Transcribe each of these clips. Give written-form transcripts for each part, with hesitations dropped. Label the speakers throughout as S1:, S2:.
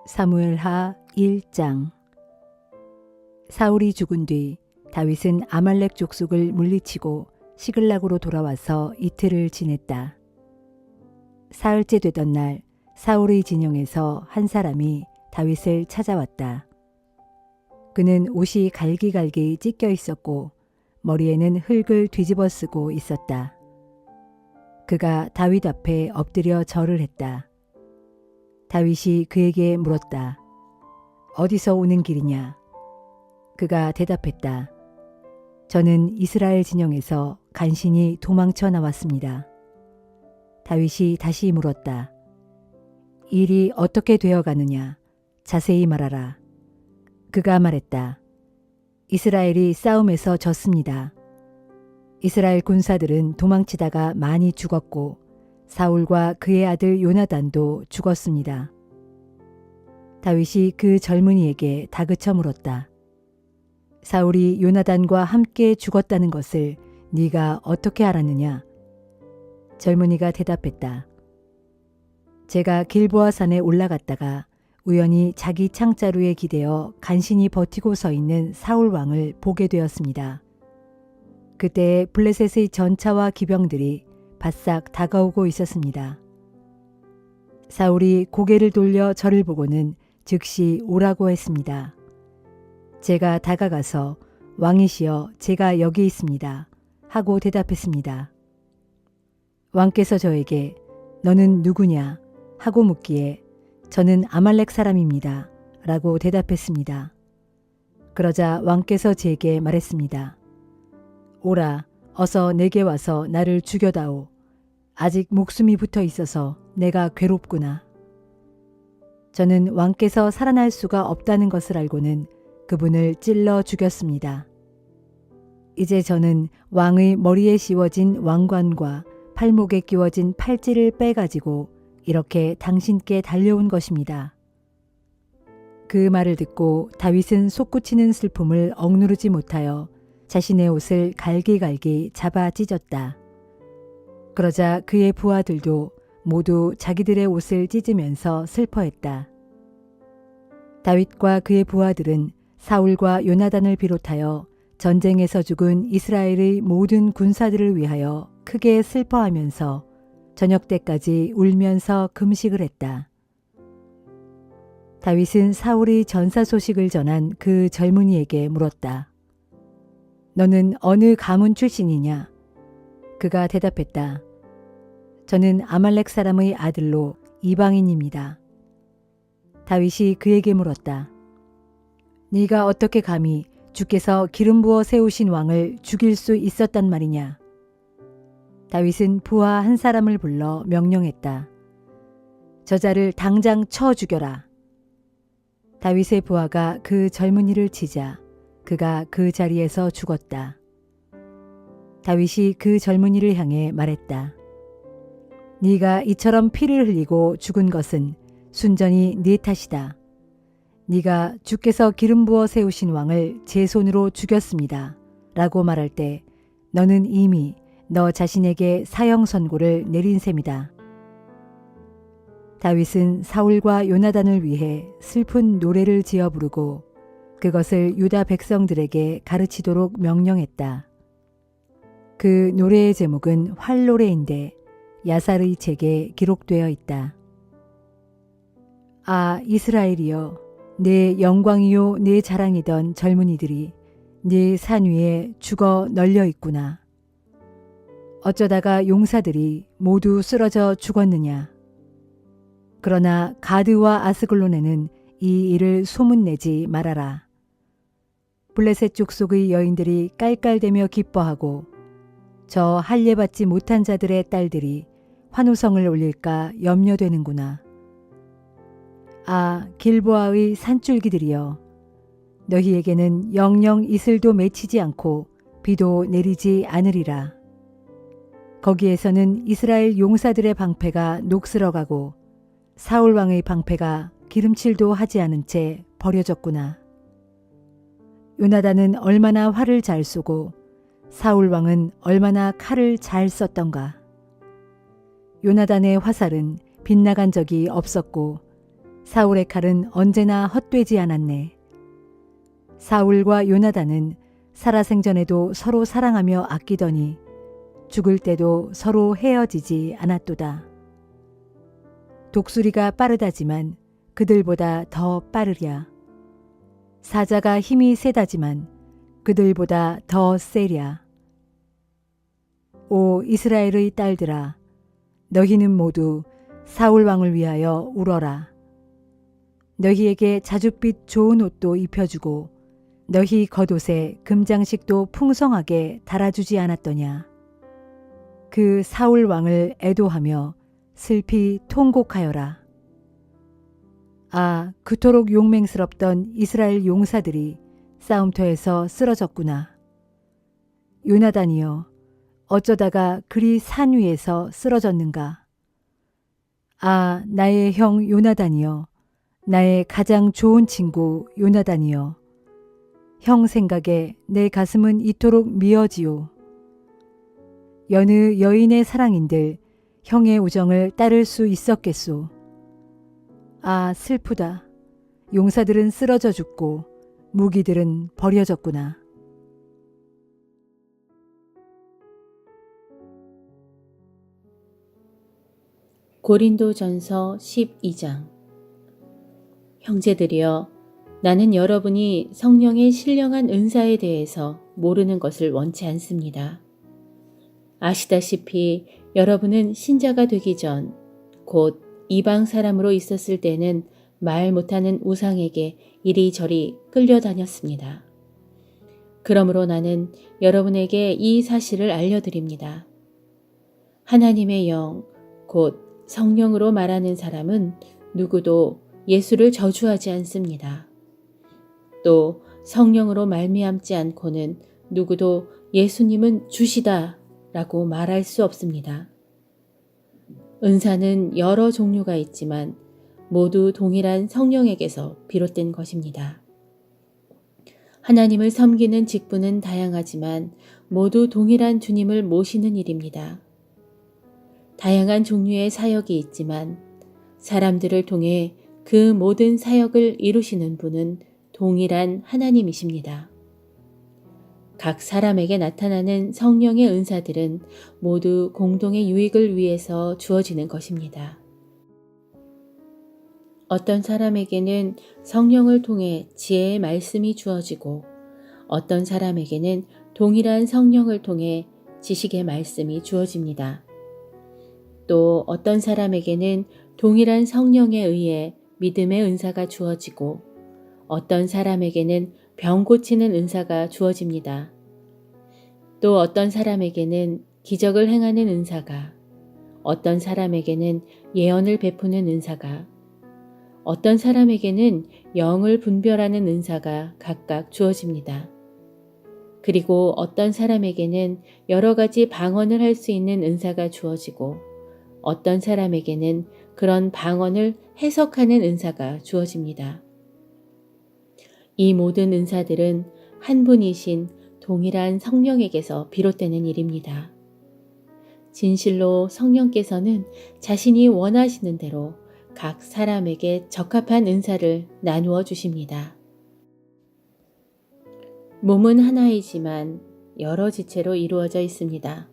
S1: 사무엘하 1장. 사울이 죽은 뒤 다윗은 아말렉 족속을 물리치고 시글락으로 돌아와서 이틀을 지냈다. 사흘째 되던 날 사울의 진영에서 한 사람이 다윗을 찾아왔다. 그는 옷이 갈기갈기 찢겨 있었고 머리에는 흙을 뒤집어 쓰고 있었다. 그가 다윗 앞에 엎드려 절을 했다. 다윗이 그에게 물었다. 어디서 오는 길이냐? 그가 대답했다. 저는 이스라엘 진영에서 간신히 도망쳐 나왔습니다. 다윗이 다시 물었다. 일이 어떻게 되어가느냐? 자세히 말하라. 그가 말했다. 이스라엘이 싸움에서 졌습니다. 이스라엘 군사들은 도망치다가 많이 죽었고 사울과 그의 아들 요나단도 죽었습니다. 다윗이 그 젊은이에게 다그쳐 물었다. 사울이 요나단과 함께 죽었다는 것을 네가 어떻게 알았느냐? 젊은이가 대답했다. 제가 길보아 산에 올라갔다가 우연히 자기 창자루에 기대어 간신히 버티고 서 있는 사울 왕을 보게 되었습니다. 그때 블레셋의 전차와 기병들이 바싹 다가오고 있었습니다. 사울이 고개를 돌려 저를 보고는 즉시 오라고 했습니다. 제가 다가가서 왕이시여 제가 여기 있습니다 하고 대답했습니다. 왕께서 저에게 너는 누구냐 하고 묻기에 저는 아말렉 사람입니다 라고 대답했습니다. 그러자 왕께서 제게 말했습니다. 오라 어서 내게 와서 나를 죽여다오. 아직 목숨이 붙어 있어서 내가 괴롭구나. 저는 왕께서 살아날 수가 없다는 것을 알고는 그분을 찔러 죽였습니다. 이제 저는 왕의 머리에 씌워진 왕관과 팔목에 끼워진 팔찌를 빼가지고 이렇게 당신께 달려온 것입니다. 그 말을 듣고 다윗은 솟구치는 슬픔을 억누르지 못하여 자신의 옷을 갈기갈기 잡아 찢었다. 그러자 그의 부하들도 모두 자기들의 옷을 찢으면서 슬퍼했다. 다윗과 그의 부하들은 사울과 요나단을 비롯하여 전쟁에서 죽은 이스라엘의 모든 군사들을 위하여 크게 슬퍼하면서 저녁 때까지 울면서 금식을 했다. 다윗은 사울의 전사 소식을 전한 그 젊은이에게 물었다. 너는 어느 가문 출신이냐? 그가 대답했다. 저는 아말렉 사람의 아들로 이방인입니다. 다윗이 그에게 물었다. 네가 어떻게 감히 주께서 기름 부어 세우신 왕을 죽일 수 있었단 말이냐? 다윗은 부하 한 사람을 불러 명령했다. 저자를 당장 쳐 죽여라. 다윗의 부하가 그 젊은이를 치자 그가 그 자리에서 죽었다. 다윗이 그 젊은이를 향해 말했다. 네가 이처럼 피를 흘리고 죽은 것은 순전히 네 탓이다. 네가 주께서 기름 부어 세우신 왕을 제 손으로 죽였습니다. 라고 말할 때 너는 이미 너 자신에게 사형 선고를 내린 셈이다. 다윗은 사울과 요나단을 위해 슬픈 노래를 지어 부르고 그것을 유다 백성들에게 가르치도록 명령했다. 그 노래의 제목은 활노래인데 야살의 책에 기록되어 있다. 아 이스라엘이여 내 영광이요 내 자랑이던 젊은이들이 네 산 위에 죽어 널려 있구나. 어쩌다가 용사들이 모두 쓰러져 죽었느냐. 그러나 가드와 아스글론에는 이 일을 소문내지 말아라. 블레셋 족속의 여인들이 깔깔대며 기뻐하고 저 할례받지 못한 자들의 딸들이 환호성을 올릴까 염려되는구나. 아 길보아의 산줄기들이여 너희에게는 영영 이슬도 맺히지 않고 비도 내리지 않으리라. 거기에서는 이스라엘 용사들의 방패가 녹슬어가고 사울 왕의 방패가 기름칠도 하지 않은 채 버려졌구나. 요나단은 얼마나 활을 잘 쏘고 사울 왕은 얼마나 칼을 잘 썼던가. 요나단의 화살은 빗나간 적이 없었고 사울의 칼은 언제나 헛되지 않았네. 사울과 요나단은 살아생전에도 서로 사랑하며 아끼더니 죽을 때도 서로 헤어지지 않았도다. 독수리가 빠르다지만 그들보다 더 빠르랴. 사자가 힘이 세다지만 그들보다 더 세랴. 오 이스라엘의 딸들아, 너희는 모두 사울 왕을 위하여 울어라. 너희에게 자줏빛 좋은 옷도 입혀주고 너희 겉옷에 금장식도 풍성하게 달아주지 않았더냐. 그 사울 왕을 애도하며 슬피 통곡하여라. 아, 그토록 용맹스럽던 이스라엘 용사들이 싸움터에서 쓰러졌구나. 요나단이여, 어쩌다가 그리 산 위에서 쓰러졌는가. 아, 나의 형 요나단이여, 나의 가장 좋은 친구 요나단이여, 형 생각에 내 가슴은 이토록 미어지오. 여느 여인의 사랑인들 형의 우정을 따를 수 있었겠소. 아, 슬프다. 용사들은 쓰러져 죽고 무기들은 버려졌구나.
S2: 고린도전서 12장. 형제들이여, 나는 여러분이 성령의 신령한 은사에 대해서 모르는 것을 원치 않습니다. 아시다시피 여러분은 신자가 되기 전, 곧 이방 사람으로 있었을 때는 말 못하는 우상에게 이리저리 끌려다녔습니다. 그러므로 나는 여러분에게 이 사실을 알려드립니다. 하나님의 영, 곧 성령으로 말하는 사람은 누구도 예수를 저주하지 않습니다. 또 성령으로 말미암지 않고는 누구도 예수님은 주시다 라고 말할 수 없습니다. 은사는 여러 종류가 있지만 모두 동일한 성령에게서 비롯된 것입니다. 하나님을 섬기는 직분은 다양하지만 모두 동일한 주님을 모시는 일입니다. 다양한 종류의 사역이 있지만 사람들을 통해 그 모든 사역을 이루시는 분은 동일한 하나님이십니다. 각 사람에게 나타나는 성령의 은사들은 모두 공동의 유익을 위해서 주어지는 것입니다. 어떤 사람에게는 성령을 통해 지혜의 말씀이 주어지고 어떤 사람에게는 동일한 성령을 통해 지식의 말씀이 주어집니다. 또 어떤 사람에게는 동일한 성령에 의해 믿음의 은사가 주어지고 어떤 사람에게는 병 고치는 은사가 주어집니다. 또 어떤 사람에게는 기적을 행하는 은사가, 어떤 사람에게는 예언을 베푸는 은사가, 어떤 사람에게는 영을 분별하는 은사가 각각 주어집니다. 그리고 어떤 사람에게는 여러 가지 방언을 할 수 있는 은사가 주어지고 어떤 사람에게는 그런 방언을 해석하는 은사가 주어집니다. 이 모든 은사들은 한 분이신 동일한 성령에게서 비롯되는 일입니다. 진실로 성령께서는 자신이 원하시는 대로 각 사람에게 적합한 은사를 나누어 주십니다. 몸은 하나이지만 여러 지체로 이루어져 있습니다.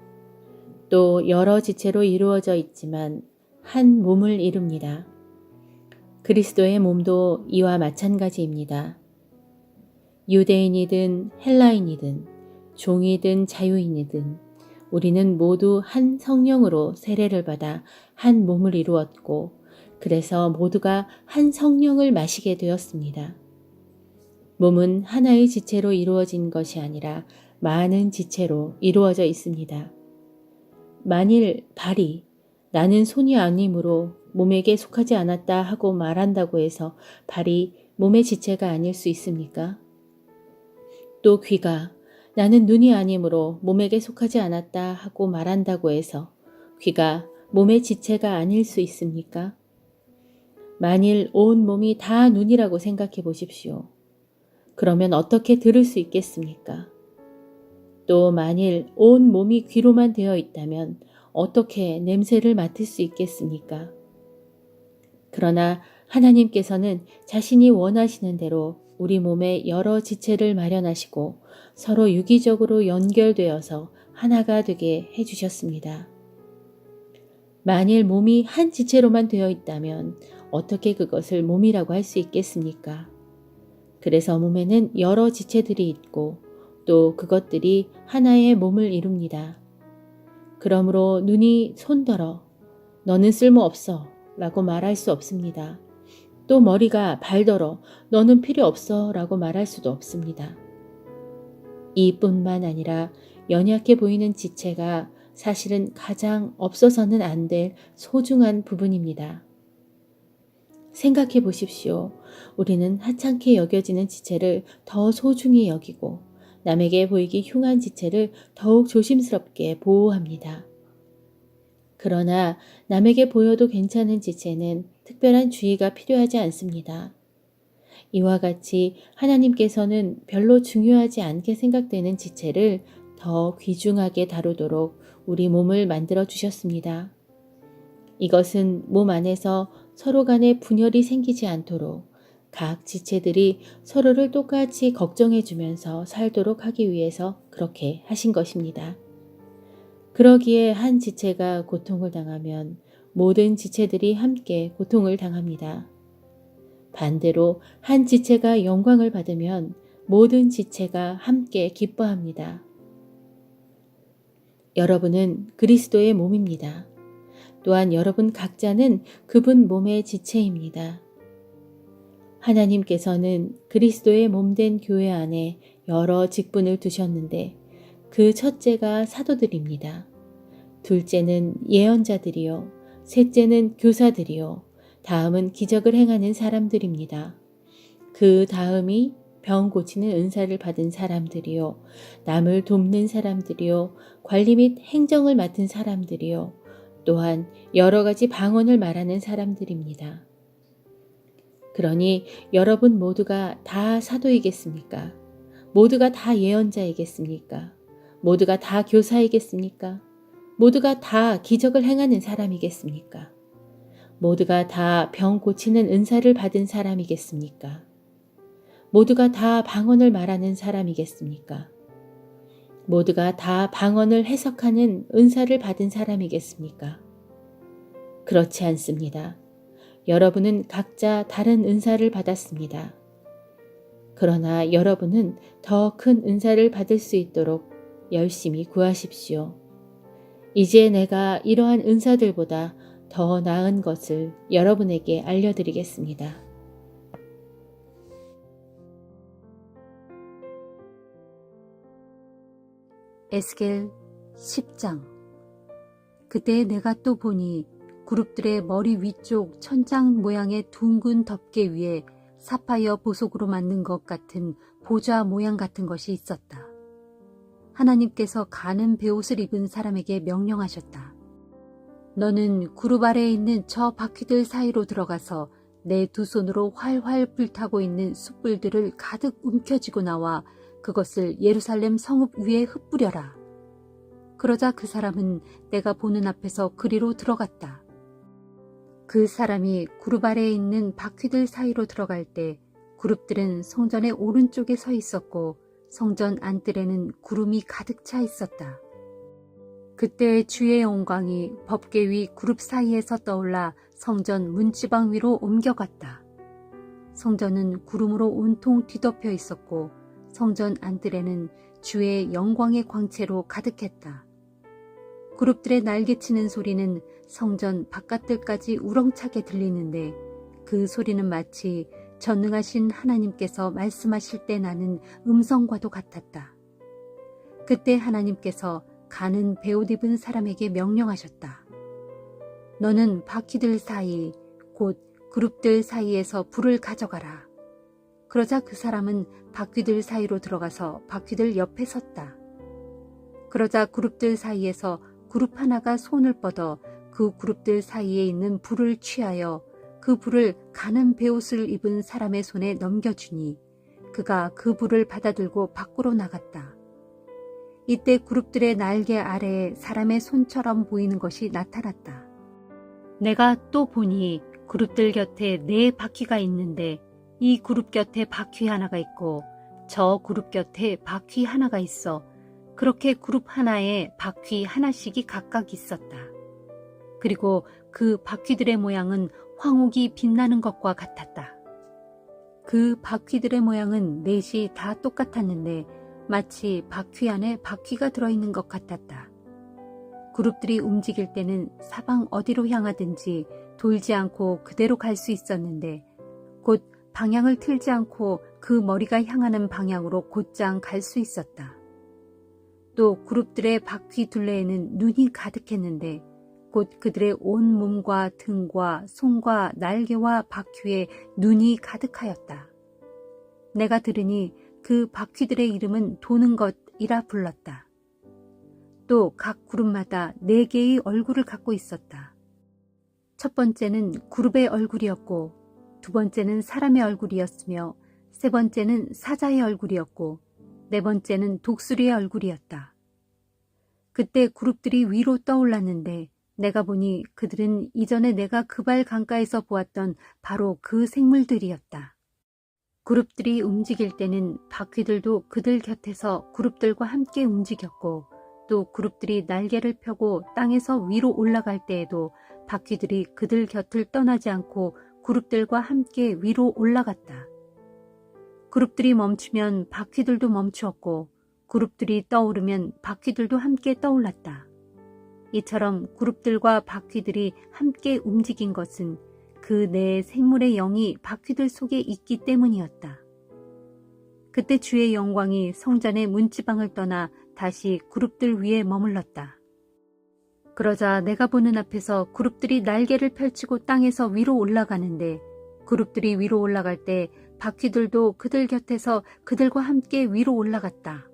S2: 또 여러 지체로 이루어져 있지만 한 몸을 이룹니다. 그리스도의 몸도 이와 마찬가지입니다. 유대인이든 헬라인이든 종이든 자유인이든 우리는 모두 한 성령으로 세례를 받아 한 몸을 이루었고 그래서 모두가 한 성령을 마시게 되었습니다. 몸은 하나의 지체로 이루어진 것이 아니라 많은 지체로 이루어져 있습니다. 만일 발이 나는 손이 아니므로 몸에게 속하지 않았다 하고 말한다고 해서 발이 몸의 지체가 아닐 수 있습니까? 또 귀가 나는 눈이 아니므로 몸에게 속하지 않았다 하고 말한다고 해서 귀가 몸의 지체가 아닐 수 있습니까? 만일 온 몸이 다 눈이라고 생각해 보십시오. 그러면 어떻게 들을 수 있겠습니까? 또 만일 온 몸이 귀로만 되어 있다면 어떻게 냄새를 맡을 수 있겠습니까? 그러나 하나님께서는 자신이 원하시는 대로 우리 몸에 여러 지체를 마련하시고 서로 유기적으로 연결되어서 하나가 되게 해주셨습니다. 만일 몸이 한 지체로만 되어 있다면 어떻게 그것을 몸이라고 할 수 있겠습니까? 그래서 몸에는 여러 지체들이 있고 또 그것들이 하나의 몸을 이룹니다. 그러므로 눈이 손더러 너는 쓸모없어 라고 말할 수 없습니다. 또 머리가 발더러 너는 필요 없어 라고 말할 수도 없습니다. 이뿐만 아니라 연약해 보이는 지체가 사실은 가장 없어서는 안 될 소중한 부분입니다. 생각해 보십시오. 우리는 하찮게 여겨지는 지체를 더 소중히 여기고 남에게 보이기 흉한 지체를 더욱 조심스럽게 보호합니다. 그러나 남에게 보여도 괜찮은 지체는 특별한 주의가 필요하지 않습니다. 이와 같이 하나님께서는 별로 중요하지 않게 생각되는 지체를 더 귀중하게 다루도록 우리 몸을 만들어 주셨습니다. 이것은 몸 안에서 서로 간에 분열이 생기지 않도록 각 지체들이 서로를 똑같이 걱정해 주면서 살도록 하기 위해서 그렇게 하신 것입니다. 그러기에 한 지체가 고통을 당하면 모든 지체들이 함께 고통을 당합니다. 반대로 한 지체가 영광을 받으면 모든 지체가 함께 기뻐합니다. 여러분은 그리스도의 몸입니다. 또한 여러분 각자는 그분 몸의 지체입니다. 하나님께서는 그리스도의 몸된 교회 안에 여러 직분을 두셨는데 그 첫째가 사도들입니다. 둘째는 예언자들이요. 셋째는 교사들이요. 다음은 기적을 행하는 사람들입니다. 그 다음이 병 고치는 은사를 받은 사람들이요. 남을 돕는 사람들이요. 관리 및 행정을 맡은 사람들이요. 또한 여러 가지 방언을 말하는 사람들입니다. 그러니 여러분 모두가 다 사도이겠습니까? 모두가 다 예언자이겠습니까? 모두가 다 교사이겠습니까? 모두가 다 기적을 행하는 사람이겠습니까? 모두가 다 병 고치는 은사를 받은 사람이겠습니까? 모두가 다 방언을 말하는 사람이겠습니까? 모두가 다 방언을 해석하는 은사를 받은 사람이겠습니까? 그렇지 않습니다. 여러분은 각자 다른 은사를 받았습니다. 그러나 여러분은 더 큰 은사를 받을 수 있도록 열심히 구하십시오. 이제 내가 이러한 은사들보다 더 나은 것을 여러분에게 알려드리겠습니다.
S3: 에스겔 10장. 그때 내가 또 보니 그룹들의 머리 위쪽 천장 모양의 둥근 덮개 위에 사파이어 보석으로 만든 것 같은 보좌 모양 같은 것이 있었다. 하나님께서 가는 베옷을 입은 사람에게 명령하셨다. 너는 그룹 아래에 있는 저 바퀴들 사이로 들어가서 내 두 손으로 활활 불타고 있는 숯불들을 가득 움켜쥐고 나와 그것을 예루살렘 성읍 위에 흩뿌려라. 그러자 그 사람은 내가 보는 앞에서 그리로 들어갔다. 그 사람이 그룹 아래에 있는 바퀴들 사이로 들어갈 때 그룹들은 성전의 오른쪽에 서 있었고 성전 안뜰에는 구름이 가득 차 있었다. 그때 주의 영광이 법궤 위 그룹 사이에서 떠올라 성전 문지방 위로 옮겨갔다. 성전은 구름으로 온통 뒤덮여 있었고 성전 안뜰에는 주의 영광의 광채로 가득했다. 그룹들의 날개치는 소리는 성전 바깥들까지 우렁차게 들리는데 그 소리는 마치 전능하신 하나님께서 말씀하실 때 나는 음성과도 같았다. 그때 하나님께서 가는 베옷 입은 사람에게 명령하셨다. 너는 바퀴들 사이 곧 그룹들 사이에서 불을 가져가라. 그러자 그 사람은 바퀴들 사이로 들어가서 바퀴들 옆에 섰다. 그러자 그룹들 사이에서 그룹 하나가 손을 뻗어 그 그룹들 사이에 있는 불을 취하여 그 불을 가는 베옷을 입은 사람의 손에 넘겨주니 그가 그 불을 받아들고 밖으로 나갔다. 이때 그룹들의 날개 아래에 사람의 손처럼 보이는 것이 나타났다. 내가 또 보니 그룹들 곁에 4바퀴가 있는데 이 그룹 곁에 바퀴 하나가 있고 저 그룹 곁에 바퀴 하나가 있어 그렇게 그룹 하나에 바퀴 하나씩이 각각 있었다. 그리고 그 바퀴들의 모양은 황옥이 빛나는 것과 같았다. 그 바퀴들의 모양은 넷이 다 똑같았는데 마치 바퀴 안에 바퀴가 들어있는 것 같았다. 그룹들이 움직일 때는 사방 어디로 향하든지 돌지 않고 그대로 갈 수 있었는데 곧 방향을 틀지 않고 그 머리가 향하는 방향으로 곧장 갈 수 있었다. 또 그룹들의 바퀴 둘레에는 눈이 가득했는데 곧 그들의 온 몸과 등과 손과 날개와 바퀴에 눈이 가득하였다. 내가 들으니 그 바퀴들의 이름은 도는 것이라 불렀다. 또 각 그룹마다 4개의 얼굴을 갖고 있었다. 첫 번째는 그룹의 얼굴이었고 두 번째는 사람의 얼굴이었으며 세 번째는 사자의 얼굴이었고 네 번째는 독수리의 얼굴이었다. 그때 그룹들이 위로 떠올랐는데 내가 보니 그들은 이전에 내가 그발 강가에서 보았던 바로 그 생물들이었다. 그룹들이 움직일 때는 바퀴들도 그들 곁에서 그룹들과 함께 움직였고 또 그룹들이 날개를 펴고 땅에서 위로 올라갈 때에도 바퀴들이 그들 곁을 떠나지 않고 그룹들과 함께 위로 올라갔다. 그룹들이 멈추면 바퀴들도 멈추었고 그룹들이 떠오르면 바퀴들도 함께 떠올랐다. 이처럼 그룹들과 바퀴들이 함께 움직인 것은 그 네 생물의 영이 바퀴들 속에 있기 때문이었다. 그때 주의 영광이 성전의 문지방을 떠나 다시 그룹들 위에 머물렀다. 그러자 내가 보는 앞에서 그룹들이 날개를 펼치고 땅에서 위로 올라가는데 그룹들이 위로 올라갈 때 바퀴들도 그들 곁에서 그들과 함께 위로 올라갔다.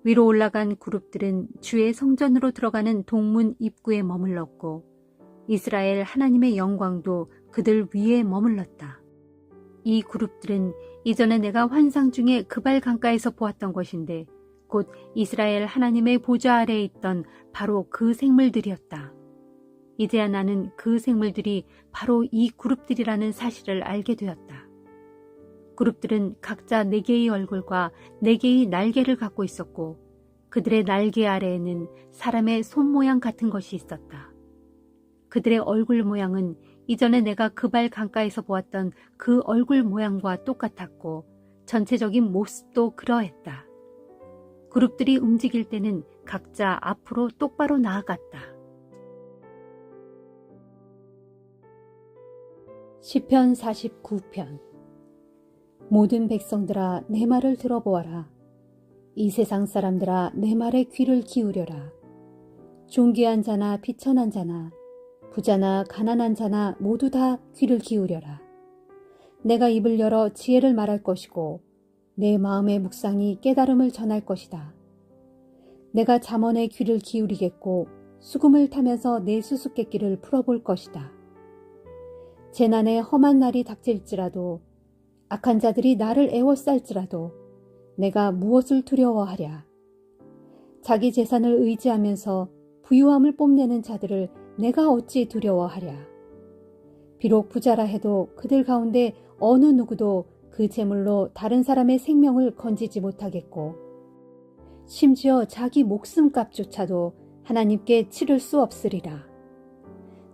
S3: 위로 올라간 그룹들은 주의 성전으로 들어가는 동문 입구에 머물렀고 이스라엘 하나님의 영광도 그들 위에 머물렀다. 이 그룹들은 이전에 내가 환상 중에 그발 강가에서 보았던 것인데 곧 이스라엘 하나님의 보좌 아래에 있던 바로 그 생물들이었다. 이제야 나는 그 생물들이 바로 이 그룹들이라는 사실을 알게 되었다. 그룹들은 각자 4개의 얼굴과 4개의 날개를 갖고 있었고 그들의 날개 아래에는 사람의 손 모양 같은 것이 있었다. 그들의 얼굴 모양은 이전에 내가 그발 강가에서 보았던 그 얼굴 모양과 똑같았고 전체적인 모습도 그러했다. 그룹들이 움직일 때는 각자 앞으로 똑바로 나아갔다.
S4: 시편 49편. 모든 백성들아 내 말을 들어보아라. 이 세상 사람들아 내 말에 귀를 기울여라. 존귀한 자나 비천한 자나 부자나 가난한 자나 모두 다 귀를 기울여라. 내가 입을 열어 지혜를 말할 것이고 내 마음의 묵상이 깨달음을 전할 것이다. 내가 잠언에 귀를 기울이겠고 수금을 타면서 내 수수께끼를 풀어볼 것이다. 재난의 험한 날이 닥칠지라도 악한 자들이 나를 애워쌀지라도 내가 무엇을 두려워하랴. 자기 재산을 의지하면서 부유함을 뽐내는 자들을 내가 어찌 두려워하랴. 비록 부자라 해도 그들 가운데 어느 누구도 그 재물로 다른 사람의 생명을 건지지 못하겠고 심지어 자기 목숨값조차도 하나님께 치를 수 없으리라.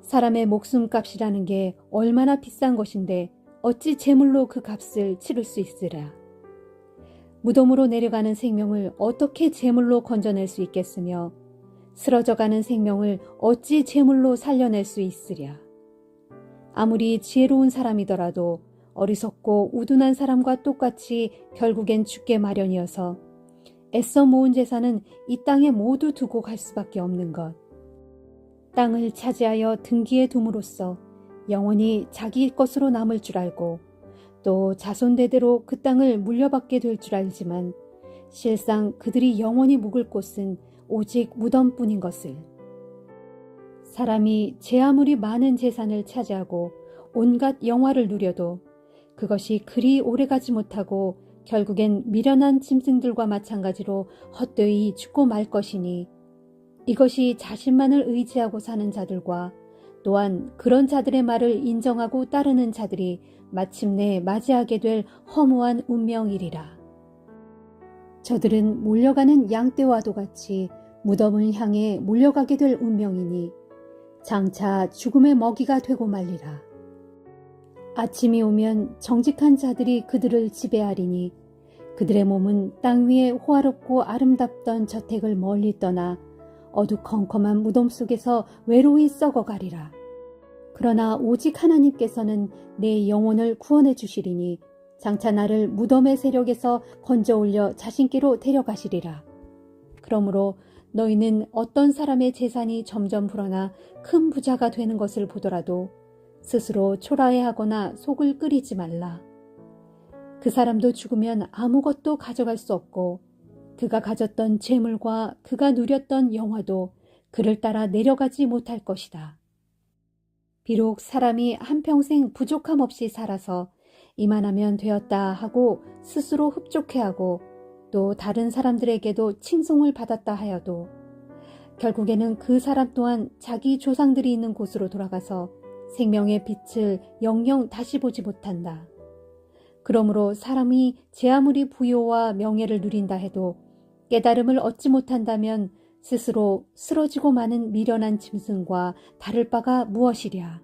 S4: 사람의 목숨값이라는 게 얼마나 비싼 것인데 어찌 재물로 그 값을 치를 수 있으랴. 무덤으로 내려가는 생명을 어떻게 재물로 건져낼 수 있겠으며 쓰러져가는 생명을 어찌 재물로 살려낼 수 있으랴. 아무리 지혜로운 사람이더라도 어리석고 우둔한 사람과 똑같이 결국엔 죽게 마련이어서 애써 모은 재산은 이 땅에 모두 두고 갈 수밖에 없는 것. 땅을 차지하여 등기에 둠으로써 영원히 자기 것으로 남을 줄 알고 또 자손대대로 그 땅을 물려받게 될 줄 알지만 실상 그들이 영원히 묵을 곳은 오직 무덤뿐인 것을. 사람이 제 아무리 많은 재산을 차지하고 온갖 영화를 누려도 그것이 그리 오래가지 못하고 결국엔 미련한 짐승들과 마찬가지로 헛되이 죽고 말 것이니 이것이 자신만을 의지하고 사는 자들과 또한 그런 자들의 말을 인정하고 따르는 자들이 마침내 맞이하게 될 허무한 운명이리라. 저들은 몰려가는 양떼와도 같이 무덤을 향해 몰려가게 될 운명이니 장차 죽음의 먹이가 되고 말리라. 아침이 오면 정직한 자들이 그들을 지배하리니 그들의 몸은 땅 위에 호화롭고 아름답던 저택을 멀리 떠나 어두컴컴한 무덤 속에서 외로이 썩어가리라. 그러나 오직 하나님께서는 내 영혼을 구원해 주시리니 장차 나를 무덤의 세력에서 건져 올려 자신께로 데려가시리라. 그러므로 너희는 어떤 사람의 재산이 점점 불어나 큰 부자가 되는 것을 보더라도 스스로 초라해하거나 속을 끓이지 말라. 그 사람도 죽으면 아무것도 가져갈 수 없고 그가 가졌던 재물과 그가 누렸던 영화도 그를 따라 내려가지 못할 것이다. 비록 사람이 한평생 부족함 없이 살아서 이만하면 되었다 하고 스스로 흡족해하고 또 다른 사람들에게도 칭송을 받았다 하여도 결국에는 그 사람 또한 자기 조상들이 있는 곳으로 돌아가서 생명의 빛을 영영 다시 보지 못한다. 그러므로 사람이 제 아무리 부요와 명예를 누린다 해도 깨달음을 얻지 못한다면 스스로 쓰러지고 마는 미련한 짐승과 다를 바가 무엇이랴.